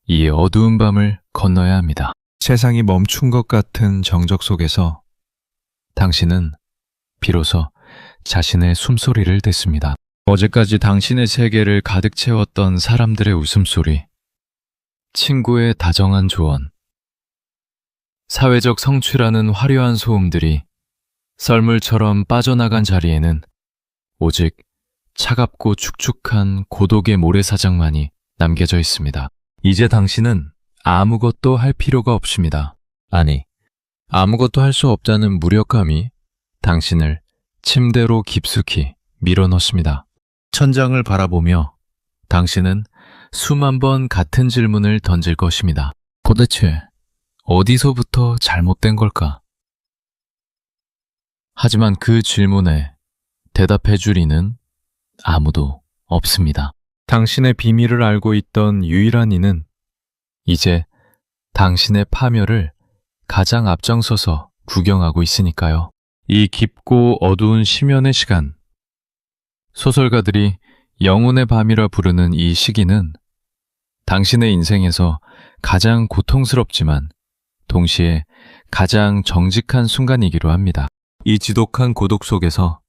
이 어두운 밤을 건너야 합니다. 세상이 멈춘 것 같은 정적 속에서 당신은 비로소 자신의 숨소리를 듣습니다. 어제까지 당신의 세계를 가득 채웠던 사람들의 웃음소리, 친구의 다정한 조언, 사회적 성취라는 화려한 소음들이 썰물처럼 빠져나간 자리에는 오직 차갑고 축축한 고독의 모래사장만이 남겨져 있습니다. 이제 당신은 아무것도 할 필요가 없습니다. 아니, 아무것도 할 수 없다는 무력감이 당신을 침대로 깊숙이 밀어넣습니다. 천장을 바라보며 당신은 수만 번 같은 질문을 던질 것입니다. 도대체 어디서부터 잘못된 걸까? 하지만 그 질문에 대답해 줄 이는 아무도 없습니다. 당신의 비밀을 알고 있던 유일한 이는 이제 당신의 파멸을 가장 앞장서서 구경하고 있으니까요. 이 깊고 어두운 심연의 시간, 소설가들이 영혼의 밤이라 부르는 이 시기는 당신의 인생에서 가장 고통스럽지만 동시에 가장 정직한 순간이기로 합니다. 이 지독한 고독 속에서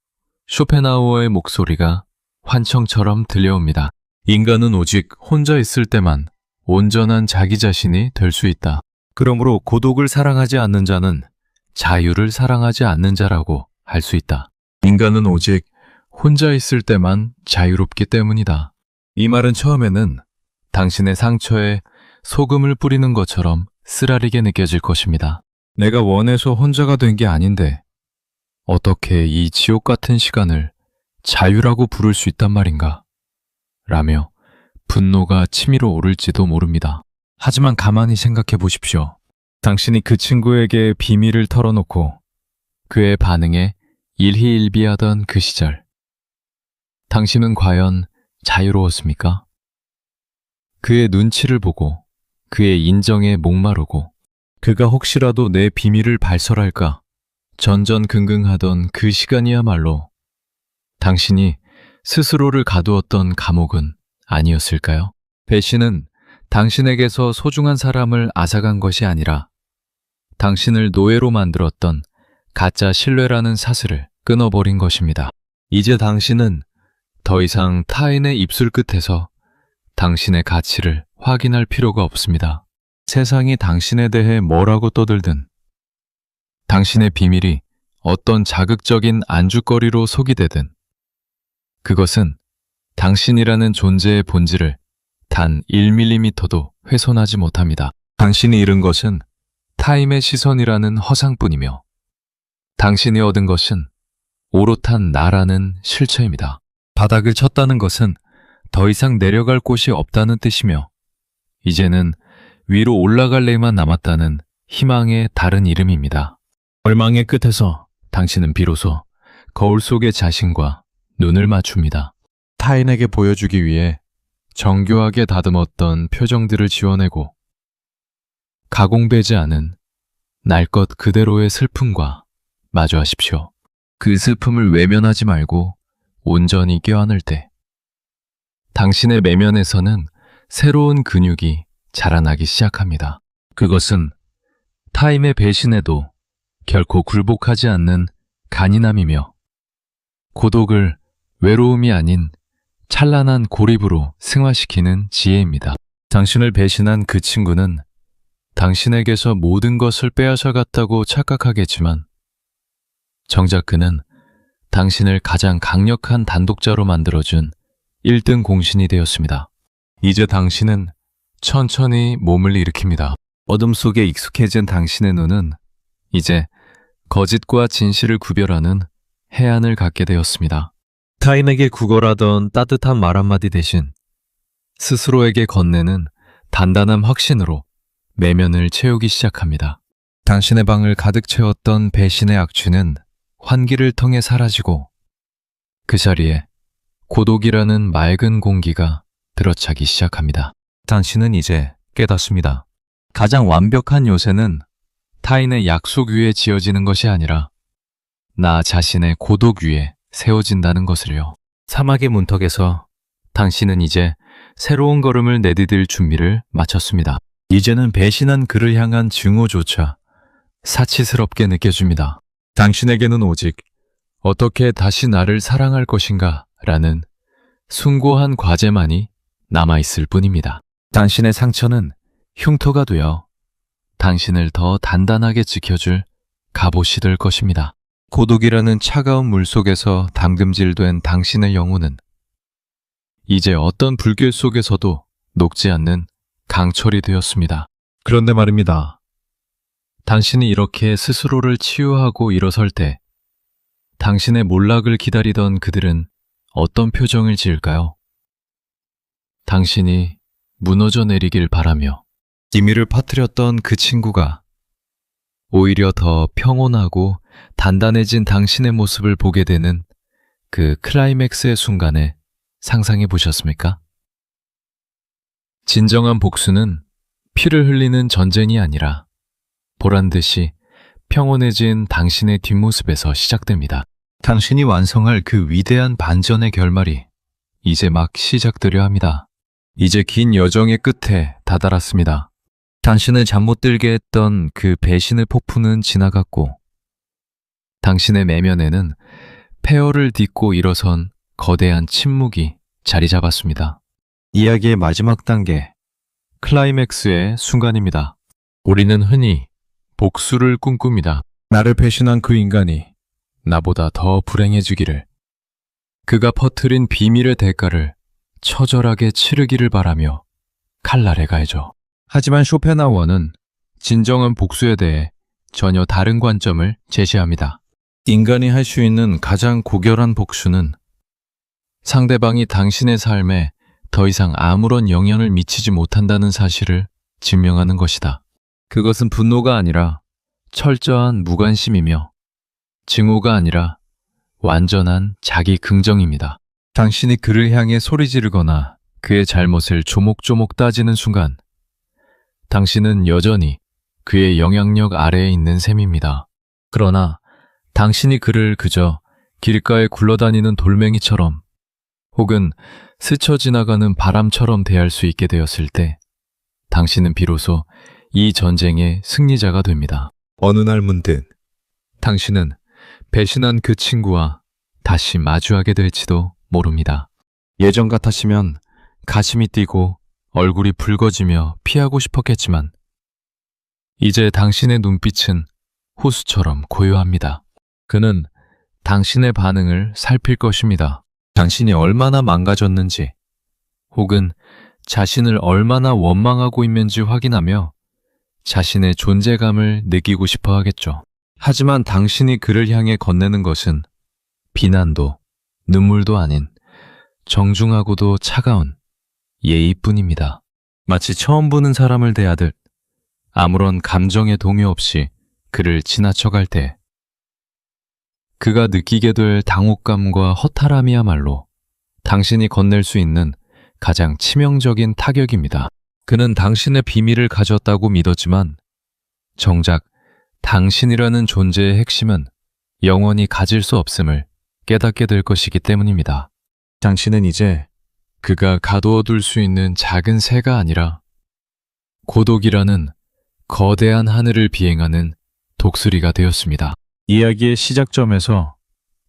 쇼펜하우어의 목소리가 환청처럼 들려옵니다. 인간은 오직 혼자 있을 때만 온전한 자기 자신이 될 수 있다. 그러므로 고독을 사랑하지 않는 자는 자유를 사랑하지 않는 자라고 할 수 있다. 인간은 오직 혼자 있을 때만 자유롭기 때문이다. 이 말은 처음에는 당신의 상처에 소금을 뿌리는 것처럼 쓰라리게 느껴질 것입니다. 내가 원해서 혼자가 된 게 아닌데 어떻게 이 지옥 같은 시간을 자유라고 부를 수 있단 말인가? 라며 분노가 치밀어 오를지도 모릅니다. 하지만 가만히 생각해 보십시오. 당신이 그 친구에게 비밀을 털어놓고 그의 반응에 일희일비하던 그 시절. 당신은 과연 자유로웠습니까? 그의 눈치를 보고 그의 인정에 목마르고 그가 혹시라도 내 비밀을 발설할까 전전긍긍하던 그 시간이야말로 당신이 스스로를 가두었던 감옥은 아니었을까요? 배신은 당신에게서 소중한 사람을 앗아간 것이 아니라 당신을 노예로 만들었던 가짜 신뢰라는 사슬을 끊어버린 것입니다. 이제 당신은 더 이상 타인의 입술 끝에서 당신의 가치를 확인할 필요가 없습니다. 세상이 당신에 대해 뭐라고 떠들든 당신의 비밀이 어떤 자극적인 안주거리로 소기되든 그것은 당신이라는 존재의 본질을 단 1mm도 훼손하지 못합니다. 당신이 잃은 것은 타인의 시선이라는 허상뿐이며 당신이 얻은 것은 오롯한 나라는 실체입니다. 바닥을 쳤다는 것은 더 이상 내려갈 곳이 없다는 뜻이며 이제는 위로 올라갈 레만 남았다는 희망의 다른 이름입니다. 절망의 끝에서 당신은 비로소 거울 속의 자신과 눈을 맞춥니다. 타인에게 보여주기 위해 정교하게 다듬었던 표정들을 지워내고 가공되지 않은 날 것 그대로의 슬픔과 마주하십시오. 그 슬픔을 외면하지 말고 온전히 껴안을 때 당신의 내면에서는 새로운 근육이 자라나기 시작합니다. 그것은 타인의 배신에도 결코 굴복하지 않는 간인함이며 고독을 외로움이 아닌 찬란한 고립으로 승화시키는 지혜입니다. 당신을 배신한 그 친구는 당신에게서 모든 것을 빼앗아갔다고 착각하겠지만 정작 그는 당신을 가장 강력한 단독자로 만들어준 1등 공신이 되었습니다. 이제 당신은 천천히 몸을 일으킵니다. 어둠 속에 익숙해진 당신의 눈은 이제 거짓과 진실을 구별하는 해안을 갖게 되었습니다. 타인에게 구걸하던 따뜻한 말 한마디 대신 스스로에게 건네는 단단한 확신으로 내면을 채우기 시작합니다. 당신의 방을 가득 채웠던 배신의 악취는 환기를 통해 사라지고 그 자리에 고독이라는 맑은 공기가 들어차기 시작합니다. 당신은 이제 깨닫습니다. 가장 완벽한 요새는 타인의 약속 위에 지어지는 것이 아니라 나 자신의 고독 위에 세워진다는 것을요. 사막의 문턱에서 당신은 이제 새로운 걸음을 내디딜 준비를 마쳤습니다. 이제는 배신한 그를 향한 증오조차 사치스럽게 느껴집니다. 당신에게는 오직 어떻게 다시 나를 사랑할 것인가 라는 숭고한 과제만이 남아있을 뿐입니다. 당신의 상처는 흉터가 되어 당신을 더 단단하게 지켜줄 갑옷이 될 것입니다. 고독이라는 차가운 물속에서 담금질된 당신의 영혼은 이제 어떤 불길 속에서도 녹지 않는 강철이 되었습니다. 그런데 말입니다. 당신이 이렇게 스스로를 치유하고 일어설 때 당신의 몰락을 기다리던 그들은 어떤 표정을 지을까요? 당신이 무너져 내리길 바라며 기미를 퍼뜨렸던 그 친구가 오히려 더 평온하고 단단해진 당신의 모습을 보게 되는 그 클라이맥스의 순간에 상상해 보셨습니까? 진정한 복수는 피를 흘리는 전쟁이 아니라 보란듯이 평온해진 당신의 뒷모습에서 시작됩니다. 당신이 완성할 그 위대한 반전의 결말이 이제 막 시작되려 합니다. 이제 긴 여정의 끝에 다다랐습니다. 당신을 잠 못 들게 했던 그 배신의 폭풍은 지나갔고 당신의 내면에는 폐허를 딛고 일어선 거대한 침묵이 자리 잡았습니다. 이야기의 마지막 단계, 클라이맥스의 순간입니다. 우리는 흔히 복수를 꿈꿉니다. 나를 배신한 그 인간이 나보다 더 불행해지기를, 그가 퍼뜨린 비밀의 대가를 처절하게 치르기를 바라며 칼날에 가해줘. 하지만 쇼펜하우어는 진정한 복수에 대해 전혀 다른 관점을 제시합니다. 인간이 할 수 있는 가장 고결한 복수는 상대방이 당신의 삶에 더 이상 아무런 영향을 미치지 못한다는 사실을 증명하는 것이다. 그것은 분노가 아니라 철저한 무관심이며 증오가 아니라 완전한 자기 긍정입니다. 당신이 그를 향해 소리 지르거나 그의 잘못을 조목조목 따지는 순간 당신은 여전히 그의 영향력 아래에 있는 셈입니다. 그러나 당신이 그를 그저 길가에 굴러다니는 돌멩이처럼 혹은 스쳐 지나가는 바람처럼 대할 수 있게 되었을 때 당신은 비로소 이 전쟁의 승리자가 됩니다. 어느 날 문득 당신은 배신한 그 친구와 다시 마주하게 될지도 모릅니다. 예전 같았으면 가슴이 뛰고 얼굴이 붉어지며 피하고 싶었겠지만 이제 당신의 눈빛은 호수처럼 고요합니다. 그는 당신의 반응을 살필 것입니다. 당신이 얼마나 망가졌는지 혹은 자신을 얼마나 원망하고 있는지 확인하며 자신의 존재감을 느끼고 싶어 하겠죠. 하지만 당신이 그를 향해 건네는 것은 비난도 눈물도 아닌 정중하고도 차가운 예의뿐입니다. 마치 처음 보는 사람을 대하듯 아무런 감정의 동요 없이 그를 지나쳐갈 때 그가 느끼게 될 당혹감과 허탈함이야말로 당신이 건넬 수 있는 가장 치명적인 타격입니다. 그는 당신의 비밀을 가졌다고 믿었지만 정작 당신이라는 존재의 핵심은 영원히 가질 수 없음을 깨닫게 될 것이기 때문입니다. 당신은 이제 그가 가두어둘 수 있는 작은 새가 아니라 고독이라는 거대한 하늘을 비행하는 독수리가 되었습니다. 이야기의 시작점에서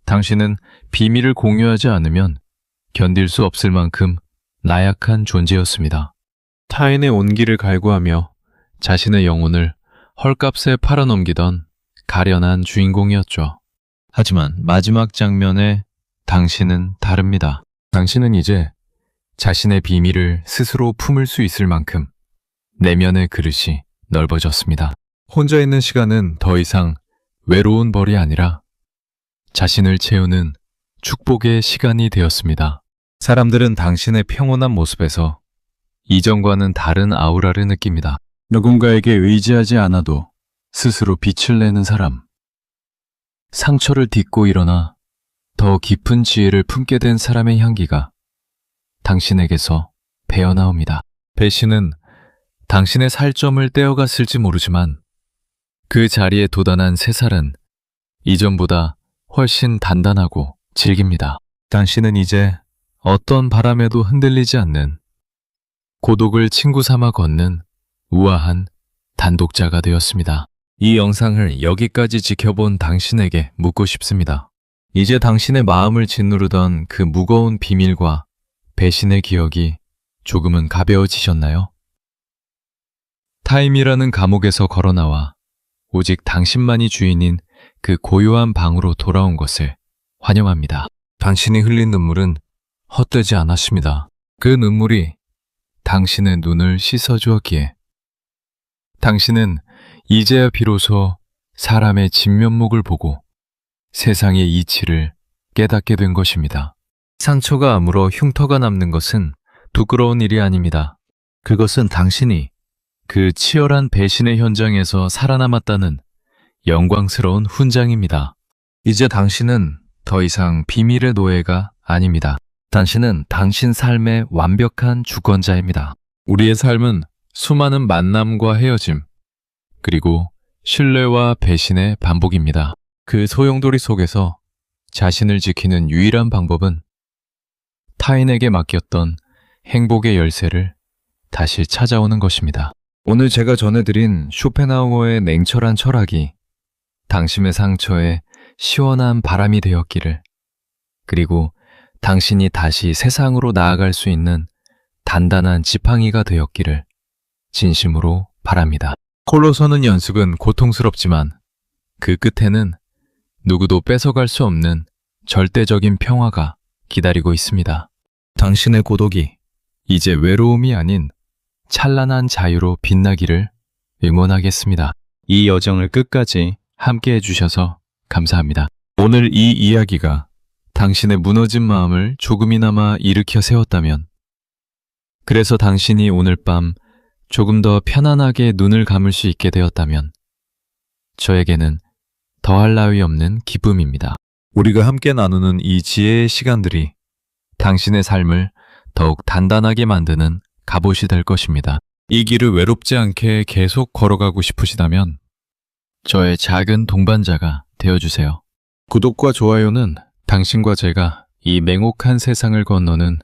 당신은 비밀을 공유하지 않으면 견딜 수 없을 만큼 나약한 존재였습니다. 타인의 온기를 갈구하며 자신의 영혼을 헐값에 팔아넘기던 가련한 주인공이었죠. 하지만 마지막 장면에 당신은 다릅니다. 당신은 이제 자신의 비밀을 스스로 품을 수 있을 만큼 내면의 그릇이 넓어졌습니다. 혼자 있는 시간은 더 이상 외로운 벌이 아니라 자신을 채우는 축복의 시간이 되었습니다. 사람들은 당신의 평온한 모습에서 이전과는 다른 아우라를 느낍니다. 누군가에게 의지하지 않아도 스스로 빛을 내는 사람. 상처를 딛고 일어나 더 깊은 지혜를 품게 된 사람의 향기가 당신에게서 배어나옵니다. 배신은 당신의 살점을 떼어갔을지 모르지만 그 자리에 도단한 새살은 이전보다 훨씬 단단하고 질깁니다. 당신은 이제 어떤 바람에도 흔들리지 않는 고독을 친구 삼아 걷는 우아한 단독자가 되었습니다. 이 영상을 여기까지 지켜본 당신에게 묻고 싶습니다. 이제 당신의 마음을 짓누르던 그 무거운 비밀과 배신의 기억이 조금은 가벼워지셨나요? 타임이라는 감옥에서 걸어나와 오직 당신만이 주인인 그 고요한 방으로 돌아온 것을 환영합니다. 당신이 흘린 눈물은 헛되지 않았습니다. 그 눈물이 당신의 눈을 씻어주었기에 당신은 이제야 비로소 사람의 진면목을 보고 세상의 이치를 깨닫게 된 것입니다. 상처가 아물어 흉터가 남는 것은 부끄러운 일이 아닙니다. 그것은 당신이 그 치열한 배신의 현장에서 살아남았다는 영광스러운 훈장입니다. 이제 당신은 더 이상 비밀의 노예가 아닙니다. 당신은 당신 삶의 완벽한 주권자입니다. 우리의 삶은 수많은 만남과 헤어짐, 그리고 신뢰와 배신의 반복입니다. 그 소용돌이 속에서 자신을 지키는 유일한 방법은 타인에게 맡겼던 행복의 열쇠를 다시 찾아오는 것입니다. 오늘 제가 전해드린 쇼펜하우어의 냉철한 철학이 당신의 상처에 시원한 바람이 되었기를, 그리고 당신이 다시 세상으로 나아갈 수 있는 단단한 지팡이가 되었기를 진심으로 바랍니다. 홀로 서는 연습은 고통스럽지만 그 끝에는 누구도 뺏어갈 수 없는 절대적인 평화가 기다리고 있습니다. 당신의 고독이 이제 외로움이 아닌 찬란한 자유로 빛나기를 응원하겠습니다. 이 여정을 끝까지 함께 해주셔서 감사합니다. 오늘 이 이야기가 당신의 무너진 마음을 조금이나마 일으켜 세웠다면, 그래서 당신이 오늘 밤 조금 더 편안하게 눈을 감을 수 있게 되었다면, 저에게는 더할 나위 없는 기쁨입니다. 우리가 함께 나누는 이 지혜의 시간들이 당신의 삶을 더욱 단단하게 만드는 갑옷이 될 것입니다. 이 길을 외롭지 않게 계속 걸어가고 싶으시다면 저의 작은 동반자가 되어주세요. 구독과 좋아요는 당신과 제가 이 맹혹한 세상을 건너는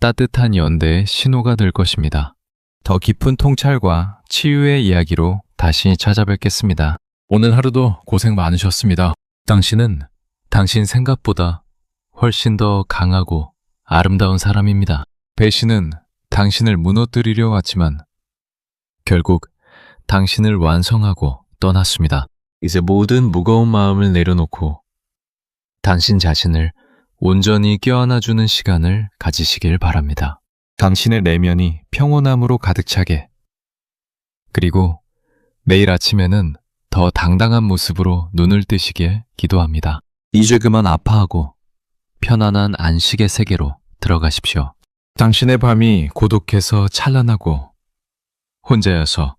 따뜻한 연대의 신호가 될 것입니다. 더 깊은 통찰과 치유의 이야기로 다시 찾아뵙겠습니다. 오늘 하루도 고생 많으셨습니다. 당신은 당신 생각보다 훨씬 더 강하고 아름다운 사람입니다. 배신은 당신을 무너뜨리려 왔지만 결국 당신을 완성하고 떠났습니다. 이제 모든 무거운 마음을 내려놓고 당신 자신을 온전히 껴안아주는 시간을 가지시길 바랍니다. 당신의 내면이 평온함으로 가득 차게, 그리고 내일 아침에는 더 당당한 모습으로 눈을 뜨시길 기도합니다. 이제 그만 아파하고 편안한 안식의 세계로 들어가십시오. 당신의 밤이 고독해서 찬란하고 혼자여서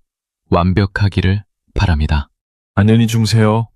완벽하기를 바랍니다. 안녕히 주무세요.